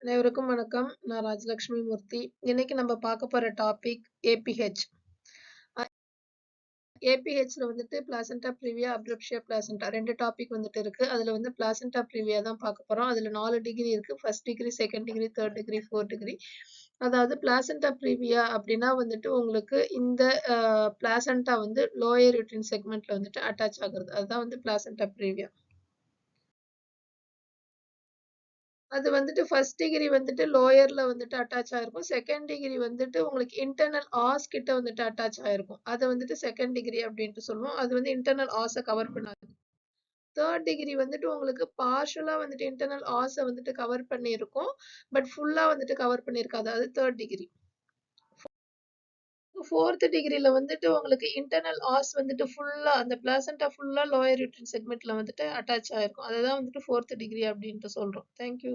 அனைவருக்கும் வணக்கம். நான் ராஜலட்சுமி மூர்த்தி. இன்னைக்கு நம்ம பார்க்க போற டாபிக் ஏபிஹெச். ஏபிஹெச்ல வந்துட்டு பிளாசென்டா ப்ரிவியா, அப்ரப்ஷியா பிளாசென்டா 2 டாபிக் வந்துட்டு இருக்கு. அதுல வந்து பிளாசென்டா ப்ரிவியா தான் பார்க்க போறோம். அதுல 4 டிகிரி இருக்கு. First degree, second degree, third degree, fourth degree. அதாவது பிளாசென்டா ப்ரிவியா அப்படின்னா வந்துட்டு உங்களுக்கு இந்த பிளாசென்டா வந்து லோயர் யூட்ரின் செக்மெண்ட்ல வந்துட்டு அட்டாச் ஆகுறது. அதுதான் வந்து பிளாசென்டா ப்ரிவியா. அது வந்துட்டு ஃபர்ஸ்ட் டிகிரி வந்துட்டு லோயர்ல வந்துட்டு அட்டாச் ஆயிருக்கும். செகண்ட் டிகிரி வந்துட்டு உங்களுக்கு இன்டர்னல் ஆஸ் கிட்ட வந்துட்டு அட்டாச் ஆயிருக்கும். அத வந்துட்டு செகண்ட் டிகிரி அப்படின்ட்டு சொல்லுவோம். அது வந்து இன்டர்னல் ஆஸ கவர் பண்ணாது. தேர்ட் டிகிரி வந்துட்டு உங்களுக்கு பார்ஷியலா வந்துட்டு இன்டர்னல் ஆஸ வந்துட்டு கவர் பண்ணியிருக்கும். பட் ஃபுல்லா வந்துட்டு கவர் பண்ணியிருக்காது. அது தேர்ட் டிகிரி. ஃபோர்த் டிகிரில வந்துட்டு உங்களுக்கு இன்டர்னல் ஆஸ் வந்துட்டு ஃபுல்லா அந்த பிளாசென்டா ஃபுல்லா லோயர் யூட்ரின் செக்மெண்ட்ல வந்துட்டு அட்டாச் ஆயிருக்கும். அததான் வந்துட்டு ஃபோர்த் டிகிரி அப்படின்ட்டு சொல்றோம். Thank you.